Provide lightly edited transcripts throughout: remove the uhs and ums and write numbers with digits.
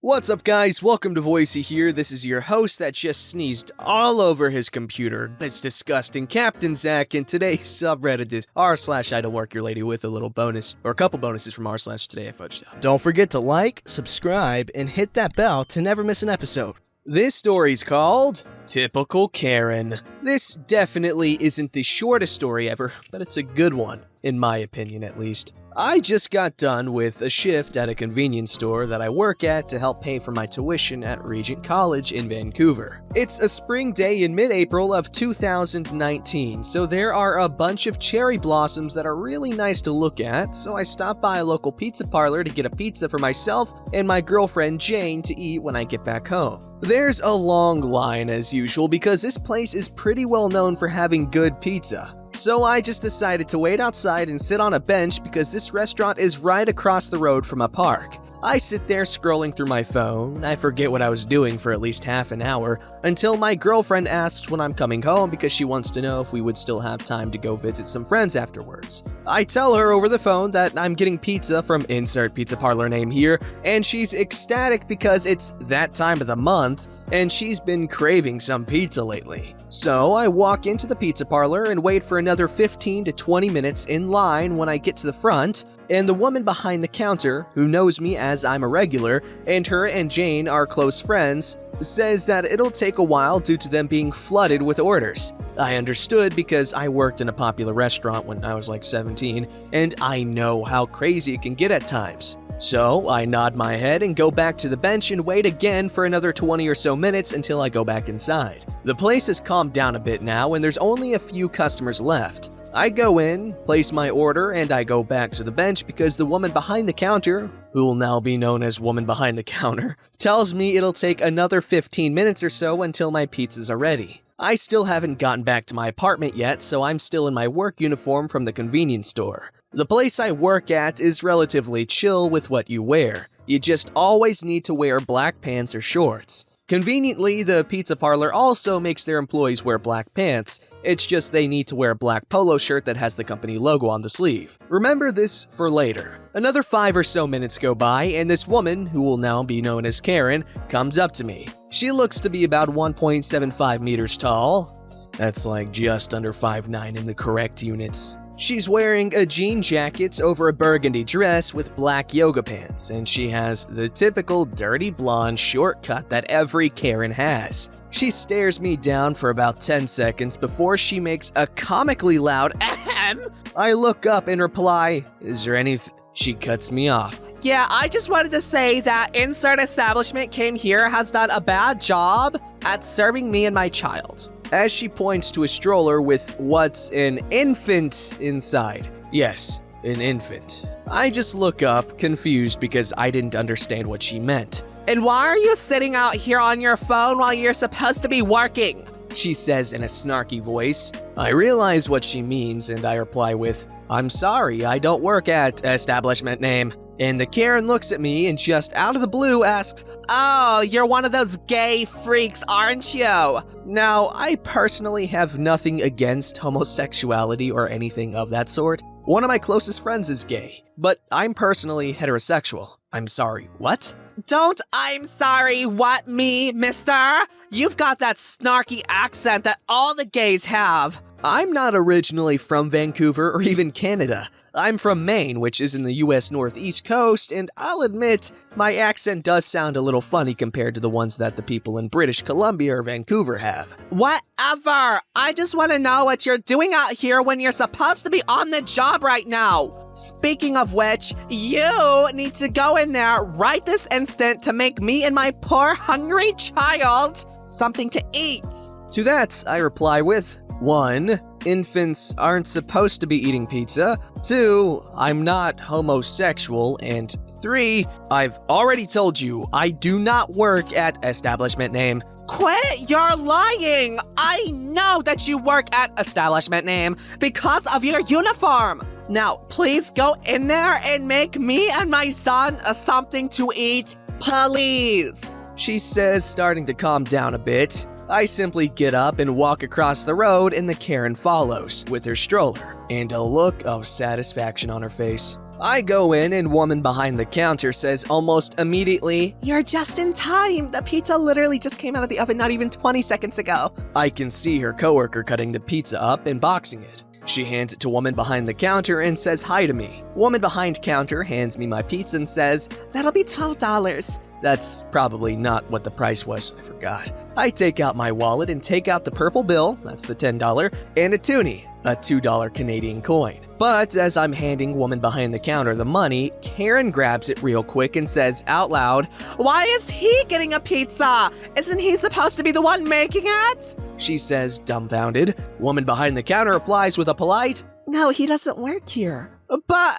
What's up, guys? Welcome to Voicey here. This is your host that just sneezed all over his computer. It's disgusting, Captain Zach, and today's subreddit is r/IDontWorkHereLady with a little bonus, or a couple bonuses from r/today I fudged out. Don't forget to like, subscribe, and hit that bell to never miss an episode. This story's called Typical Karen. This definitely isn't the shortest story ever, but it's a good one, in my opinion at least. I just got done with a shift at a convenience store that I work at to help pay for my tuition at Regent College in Vancouver. It's a spring day in mid-April of 2019, so there are a bunch of cherry blossoms that are really nice to look at, so I stopped by a local pizza parlor to get a pizza for myself and my girlfriend Jane to eat when I get back home. There's a long line as usual because this place is pretty well known for having good pizza. So I just decided to wait outside and sit on a bench because this restaurant is right across the road from a park. I sit there scrolling through my phone. I forget what I was doing for at least half an hour until my girlfriend asks when I'm coming home because she wants to know if we would still have time to go visit some friends afterwards. I tell her over the phone that I'm getting pizza from insert pizza parlor name here, and she's ecstatic because it's that time of the month and she's been craving some pizza lately. So I walk into the pizza parlor and wait for another 15 to 20 minutes in line when I get to the front, and the woman behind the counter, who knows me as I'm a regular, and her and Jane are close friends, says that it'll take a while due to them being flooded with orders. I understood because I worked in a popular restaurant when I was like 17, and I know how crazy it can get at times. So I nod my head and go back to the bench and wait again for another 20 or so minutes until I go back inside. The place has calmed down a bit now and there's only a few customers left. I go in, place my order, and I go back to the bench because the woman behind the counter, who will now be known as woman behind the counter, tells me it'll take another 15 minutes or so until my pizzas are ready. I still haven't gotten back to my apartment yet, so I'm still in my work uniform from the convenience store. The place I work at is relatively chill with what you wear. You just always need to wear black pants or shorts. Conveniently, the pizza parlor also makes their employees wear black pants. It's just they need to wear a black polo shirt that has the company logo on the sleeve. Remember this for later. Another 5 or so minutes go by, and this woman, who will now be known as Karen, comes up to me. She looks to be about 1.75 meters tall. That's like just under 5'9" in the correct units. She's wearing a jean jacket over a burgundy dress with black yoga pants, and she has the typical dirty blonde short cut that every Karen has. She stares me down for about 10 seconds before she makes a comically loud ahem. I look up and reply, "Is there anything?" She cuts me off. Yeah, I just wanted to say that insert establishment came here has done a bad job at serving me and my child. As she points to a stroller with what's an infant inside. Yes, an infant. I just look up, confused because I didn't understand what she meant. And why are you sitting out here on your phone while you're supposed to be working? She says in a snarky voice. I realize what she means and I reply with, "I'm sorry, I don't work at establishment name." And the Karen looks at me and just out of the blue asks, "Oh, you're one of those gay freaks, aren't you?" Now, I personally have nothing against homosexuality or anything of that sort. One of my closest friends is gay, but I'm personally heterosexual. I'm sorry, what? Don't I'm sorry what me, mister? You've got that snarky accent that all the gays have. I'm not originally from Vancouver or even Canada. I'm from Maine, which is in the US Northeast coast, and I'll admit, my accent does sound a little funny compared to the ones that the people in British Columbia or Vancouver have. Whatever! I just want to know what you're doing out here when you're supposed to be on the job right now. Speaking of which, you need to go in there right this instant to make me and my poor hungry child something to eat. To that, I reply with, 1. Infants aren't supposed to be eating pizza. 2. I'm not homosexual. And 3. I've already told you, I do not work at establishment name. Quit, you're lying! I know that you work at establishment name because of your uniform. Now, please go in there and make me and my son something to eat, please. She says, starting to calm down a bit. I simply get up and walk across the road and the Karen follows with her stroller and a look of satisfaction on her face. I go in and woman behind the counter says almost immediately, "You're just in time. The pizza literally just came out of the oven not even 20 seconds ago." I can see her coworker cutting the pizza up and boxing it. She hands it to woman behind the counter and says hi to me. Woman behind counter hands me my pizza and says, "That'll be $12. That's probably not what the price was, I forgot. I take out my wallet and take out the purple bill, that's the $10, and a toonie, a $2 Canadian coin. But as I'm handing woman behind the counter the money, Karen grabs it real quick and says out loud, "Why is he getting a pizza? Isn't he supposed to be the one making it?" She says, dumbfounded. Woman behind the counter replies with a polite, "No, he doesn't work here." "But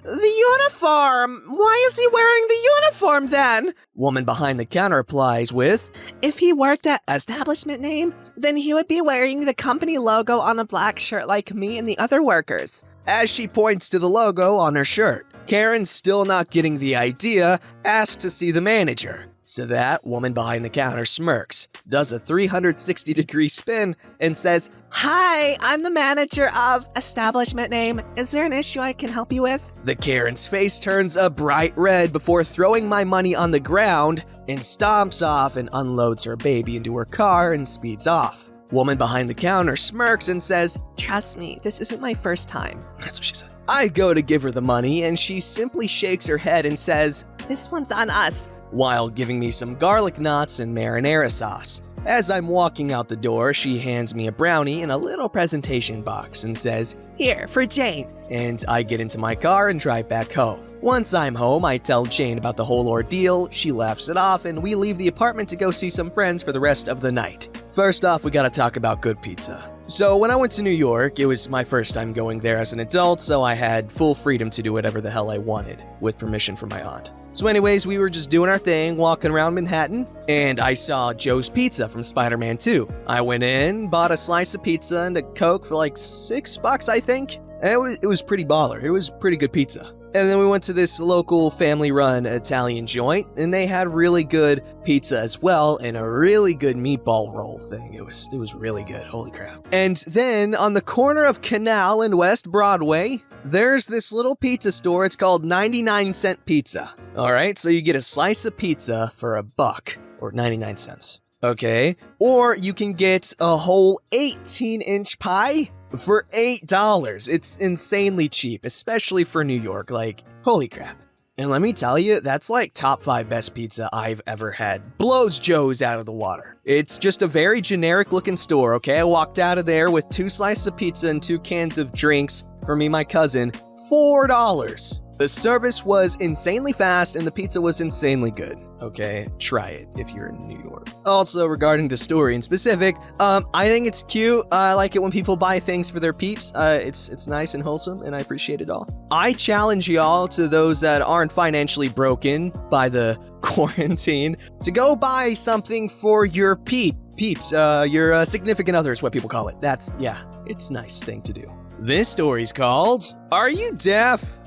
the uniform! Why is he wearing the uniform then?" Woman behind the counter replies with, "If he worked at establishment name, then he would be wearing the company logo on a black shirt like me and the other workers." As she points to the logo on her shirt. Karen, still not getting the idea, asks to see the manager. So that woman behind the counter smirks, does a 360-degree spin, and says, "Hi, I'm the manager of establishment name. Is there an issue I can help you with?" The Karen's face turns a bright red before throwing my money on the ground and stomps off and unloads her baby into her car and speeds off. Woman behind the counter smirks and says, "Trust me, this isn't my first time." That's what she said. I go to give her the money and she simply shakes her head and says, "This one's on us," while giving me some garlic knots and marinara sauce. As I'm walking out the door, she hands me a brownie in a little presentation box and says, "Here, for Jane." And I get into my car and drive back home. Once I'm home, I tell Jane about the whole ordeal, she laughs it off, and we leave the apartment to go see some friends for the rest of the night. First off, we gotta talk about good pizza. So when I went to New York, it was my first time going there as an adult, so I had full freedom to do whatever the hell I wanted, with permission from my aunt. So anyways, we were just doing our thing, walking around Manhattan, and I saw Joe's Pizza from Spider-Man 2. I went in, bought a slice of pizza and a Coke for like $6, I think. And it was pretty baller. It was pretty good pizza. And then we went to this local family-run Italian joint, and they had really good pizza as well, and a really good meatball roll thing. It was really good, holy crap. And then on the corner of Canal and West Broadway, there's this little pizza store. It's called 99-cent Pizza. All right, so you get a slice of pizza for $1 or 99 cents. Okay, or you can get a whole 18-inch pie for $8. It's insanely cheap, especially for New York. Like, holy crap. And let me tell you, that's like top 5 best pizza I've ever had. Blows Joe's out of the water. It's just a very generic looking store, okay? I walked out of there with 2 slices of pizza and 2 cans of drinks for me and my cousin. $4. The service was insanely fast and the pizza was insanely good. Okay, try it if you're in New York. Also, regarding the story in specific, I think it's cute. I like it when people buy things for their peeps. It's nice and wholesome, and I appreciate it all. I challenge y'all, to those that aren't financially broken by the quarantine, to go buy something for your peeps, your significant other is what people call it. It's a nice thing to do. This story's called, Are You Deaf?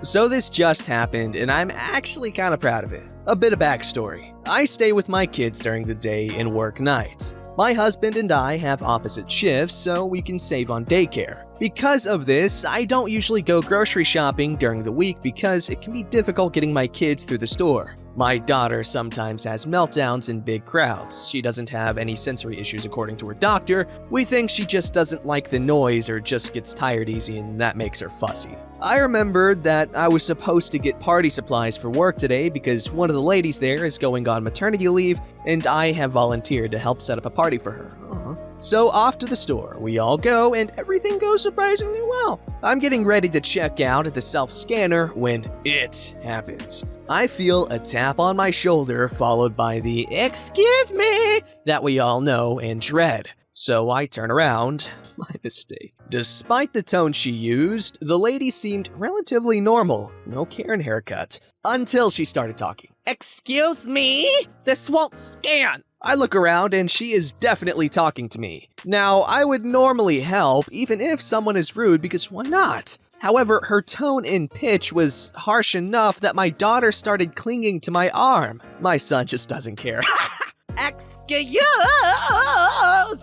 So this just happened, and I'm actually kind of proud of it. A bit of backstory. I stay with my kids during the day and work nights. My husband and I have opposite shifts, so we can save on daycare. Because of this, I don't usually go grocery shopping during the week because it can be difficult getting my kids through the store. My daughter sometimes has meltdowns in big crowds. She doesn't have any sensory issues according to her doctor. We think she just doesn't like the noise or just gets tired easy and that makes her fussy. I remembered that I was supposed to get party supplies for work today because one of the ladies there is going on maternity leave and I have volunteered to help set up a party for her. So off to the store, we all go and everything goes surprisingly well. I'm getting ready to check out at the self-scanner when it happens. I feel a tap on my shoulder followed by the "excuse me" that we all know and dread. So I turn around. My mistake. Despite the tone she used, the lady seemed relatively normal. No Karen haircut. Until she started talking. "Excuse me? This won't scan." I look around and she is definitely talking to me. Now, I would normally help even if someone is rude because why not? However, her tone and pitch was harsh enough that my daughter started clinging to my arm. My son just doesn't care. "Excuse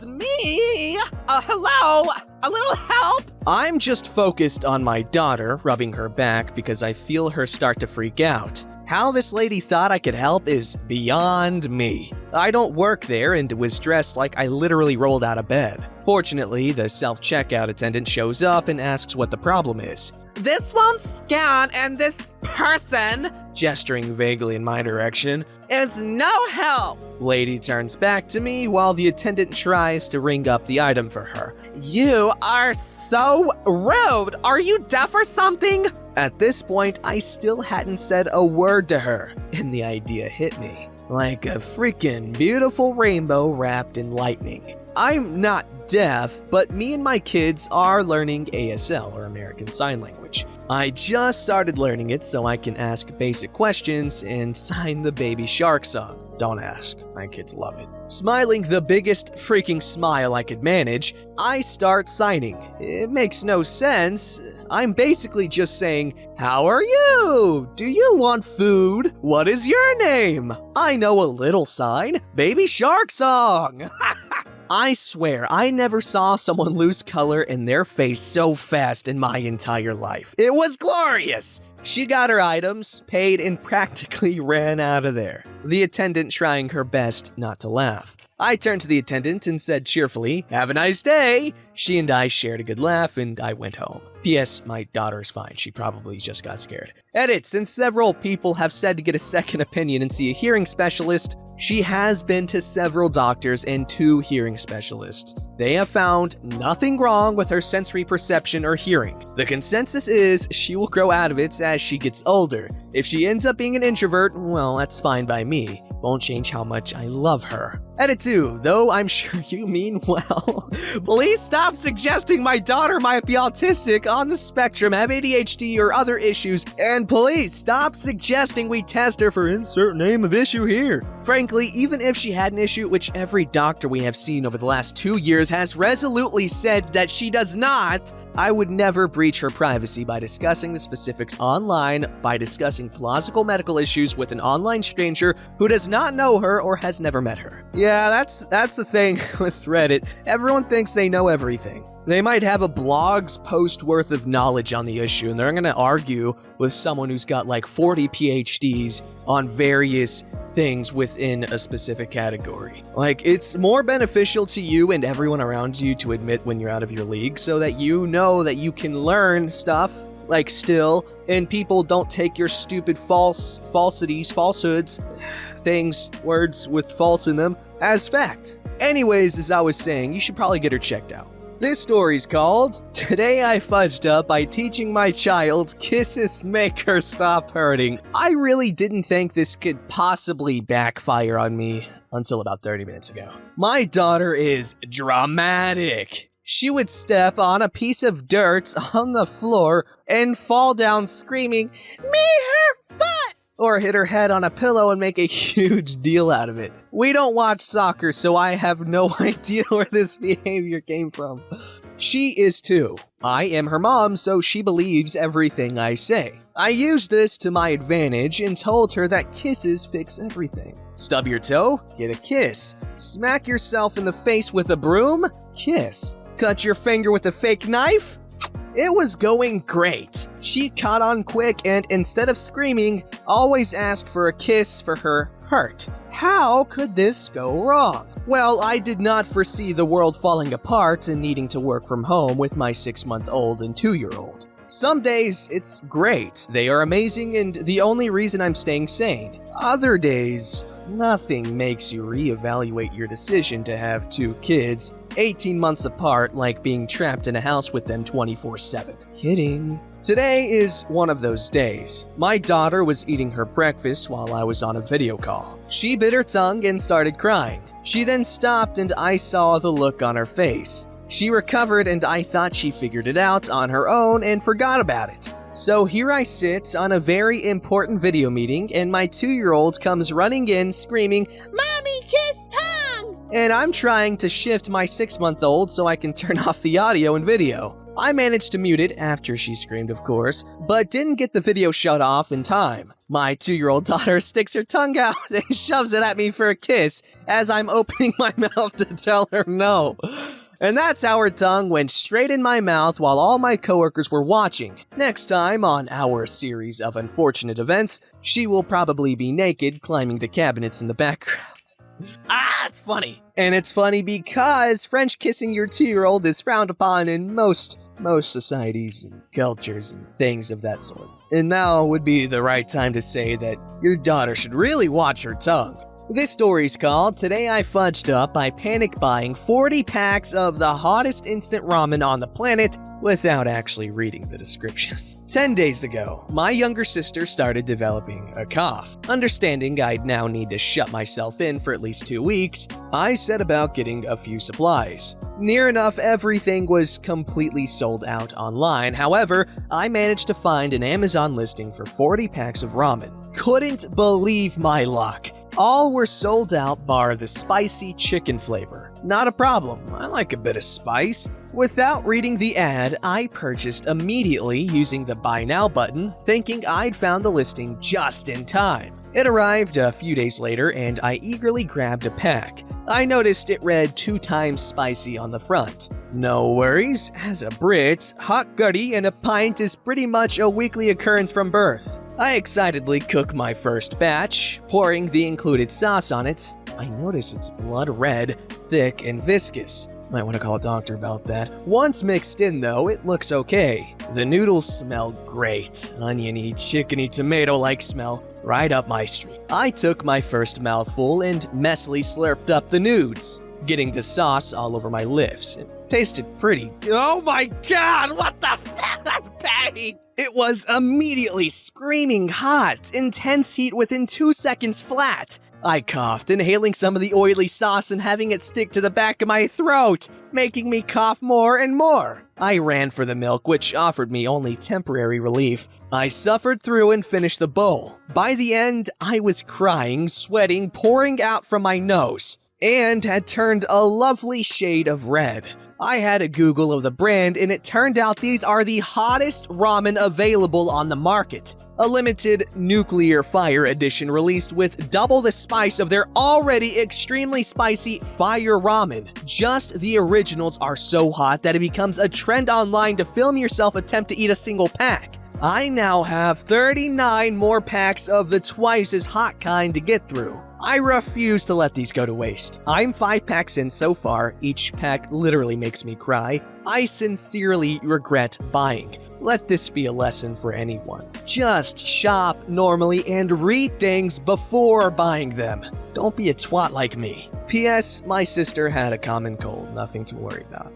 me? Hello? A little help? I'm just focused on my daughter, rubbing her back because I feel her start to freak out. How this lady thought I could help is beyond me. I don't work there and was dressed like I literally rolled out of bed. Fortunately, the self-checkout attendant shows up and asks what the problem is. This won't scan, and this person, Gesturing vaguely in my direction, is no help. lady turns back to me while the attendant tries to ring up the item for her. You are so rude. Are you deaf or something? At this point, I still hadn't said a word to her, and the idea hit me. Like a freaking beautiful rainbow wrapped in lightning. I'm not deaf, but me and my kids are learning ASL, or American Sign Language. I just started learning it so I can ask basic questions and sign the Baby Shark song. Don't ask, my kids love it. Smiling the biggest freaking smile I could manage, I start signing. It makes no sense. I'm basically just saying, "How are you? Do you want food? What is your name?" I know a little sign, Baby Shark song. I swear, I never saw someone lose color in their face so fast in my entire life. It was glorious! She got her items, paid, and practically ran out of there. The attendant trying her best not to laugh. I turned to the attendant and said cheerfully, "Have a nice day." She and I shared a good laugh and I went home. P.S. My daughter's fine. She probably just got scared. Edit: since several people have said to get a second opinion and see a hearing specialist, she has been to several doctors and 2 hearing specialists. They have found nothing wrong with her sensory perception or hearing. The consensus is she will grow out of it as she gets older. If she ends up being an introvert, well, that's fine by me. Won't change how much I love her. Edit 2, though I'm sure you mean well. Please stop suggesting my daughter might be autistic, on the spectrum, have ADHD or other issues, and please stop suggesting we test her for insert name of issue here. Frankly, even if she had an issue, which every doctor we have seen over the last 2 years has resolutely said that she does not, I would never breach her privacy by discussing the specifics online, by discussing plausible medical issues with an online stranger who does not know her or has never met her. Yeah, that's the thing with Reddit. Everyone thinks they know everything. They might have a blog's post worth of knowledge on the issue, and they're going to argue with someone who's got like 40 PhDs on various things within a specific category. Like, it's more beneficial to you and everyone around you to admit when you're out of your league so that you know that you can learn stuff, like, still, and people don't take your stupid falsehoods, things, words with false in them, as fact. Anyways, as I was saying, you should probably get her checked out. This story's called, "Today I Fudged Up by Teaching My Child Kisses Make Her Stop Hurting." I really didn't think this could possibly backfire on me until about 30 minutes ago. My daughter is dramatic. She would step on a piece of dirt on the floor and fall down screaming, "Me her foot!" or hit her head on a pillow and make a huge deal out of it. We don't watch soccer, so I have no idea where this behavior came from. She is too. I am her mom, so she believes everything I say. I used this to my advantage and told her that kisses fix everything. Stub your toe? Get a kiss. Smack yourself in the face with a broom? Kiss. Cut your finger with a fake knife? It was going great. She caught on quick and, instead of screaming, always asked for a kiss for her hurt. How could this go wrong? Well, I did not foresee the world falling apart and needing to work from home with my 6-month-old and 2-year-old. Some days, it's great. They are amazing and the only reason I'm staying sane. Other days, nothing makes you reevaluate your decision to have 2 kids 18 months apart, like being trapped in a house with them 24/7. Kidding. Today is one of those days. My daughter was eating her breakfast while I was on a video call. She bit her tongue and started crying. She then stopped and I saw the look on her face. She recovered and I thought she figured it out on her own and forgot about it. So here I sit on a very important video meeting and my 2-year-old comes running in screaming, "Mommy, kiss tongue!" And I'm trying to shift my 6-month-old so I can turn off the audio and video. I managed to mute it after she screamed, of course, but didn't get the video shut off in time. My 2-year-old daughter sticks her tongue out and shoves it at me for a kiss as I'm opening my mouth to tell her no. And that's how her tongue went straight in my mouth while all my coworkers were watching. Next time on our series of unfortunate events, she will probably be naked climbing the cabinets in the background. It's funny. And it's funny because French kissing your 2-year-old is frowned upon in most societies and cultures and things of that sort. And now would be the right time to say that your daughter should really watch her tongue. This story's called Today I Fudged Up by Panic Buying 40 Packs of the Hottest Instant Ramen on the Planet without actually reading the description. 10 days ago, my younger sister started developing a cough. Understanding I'd now need to shut myself in for at least 2 weeks, I set about getting a few supplies. Near enough everything was completely sold out online. However, I managed to find an Amazon listing for 40 packs of ramen. Couldn't believe my luck. All were sold out bar the spicy chicken flavor. Not a problem, I like a bit of spice. Without reading the ad, I purchased immediately using the Buy Now button, thinking I'd found the listing just in time. It arrived a few days later and I eagerly grabbed a pack. I noticed it read 2 times spicy on the front. No worries, as a Brit, hot gutty and a pint is pretty much a weekly occurrence from birth. I excitedly cook my first batch, pouring the included sauce on it. I notice it's blood red, thick, and viscous. Might want to call a doctor about that. Once mixed in though, it looks okay. The noodles smell great. Oniony, chickeny, tomato-like smell right up my street. I took my first mouthful and messily slurped up the nudes, getting the sauce all over my lips. It tasted pretty. Oh my god, what the pain! It was immediately screaming hot, intense heat within 2 seconds flat. I coughed, inhaling some of the oily sauce and having it stick to the back of my throat, making me cough more and more. I ran for the milk, which offered me only temporary relief. I suffered through and finished the bowl. By the end, I was crying, sweating, pouring out from my nose, and had turned a lovely shade of red. I had a Google of the brand, and it turned out these are the hottest ramen available on the market. A limited nuclear fire edition released with double the spice of their already extremely spicy fire ramen. Just the originals are so hot that it becomes a trend online to film yourself attempt to eat a single pack. I now have 39 more packs of the twice as hot kind to get through. I refuse to let these go to waste. I'm 5 packs in so far. Each pack literally makes me cry. I sincerely regret buying. Let this be a lesson for anyone. Just shop normally and read things before buying them. Don't be a twat like me. P.S. My sister had a common cold, nothing to worry about.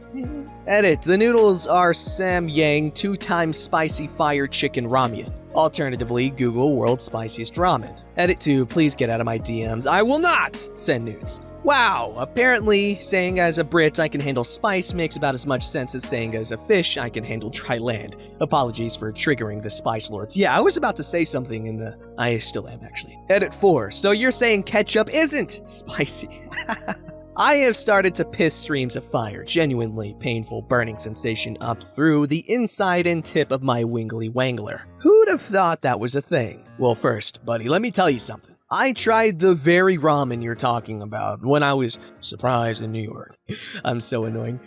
Edit, the noodles are Samyang 2 times spicy fire chicken ramen. Alternatively, Google world's spiciest ramen. Edit 2, please get out of my DMs. I will not send nudes. Wow, apparently saying as a Brit I can handle spice makes about as much sense as saying as a fish I can handle dry land. Apologies for triggering the spice lords. Yeah, I was about to say something in the... I still am, actually. Edit 4, so you're saying ketchup isn't spicy. I have started to piss streams of fire, genuinely painful burning sensation up through the inside and tip of my wingly wangler. Who'd have thought that was a thing? Well, first, buddy, let me tell you something. I tried the very ramen you're talking about when I was surprised in New York. I'm so annoying.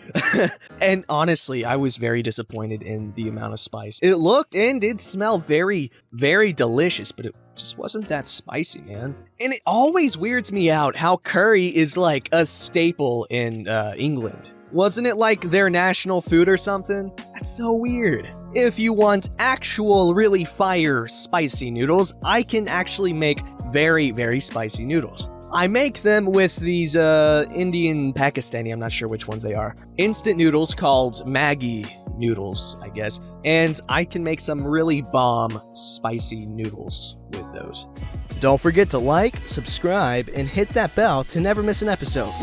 And honestly, I was very disappointed in the amount of spice. It looked and did smell very, very delicious, but it just wasn't that spicy, man. And it always weirds me out how curry is like a staple in England. Wasn't it like their national food or something? That's so weird. If you want actual really fire spicy noodles, I can actually make very, very spicy noodles. I make them with these Indian, Pakistani, I'm not sure which ones they are, instant noodles called Maggi noodles, I guess. And I can make some really bomb spicy noodles with those. Don't forget to like, subscribe, and hit that bell to never miss an episode.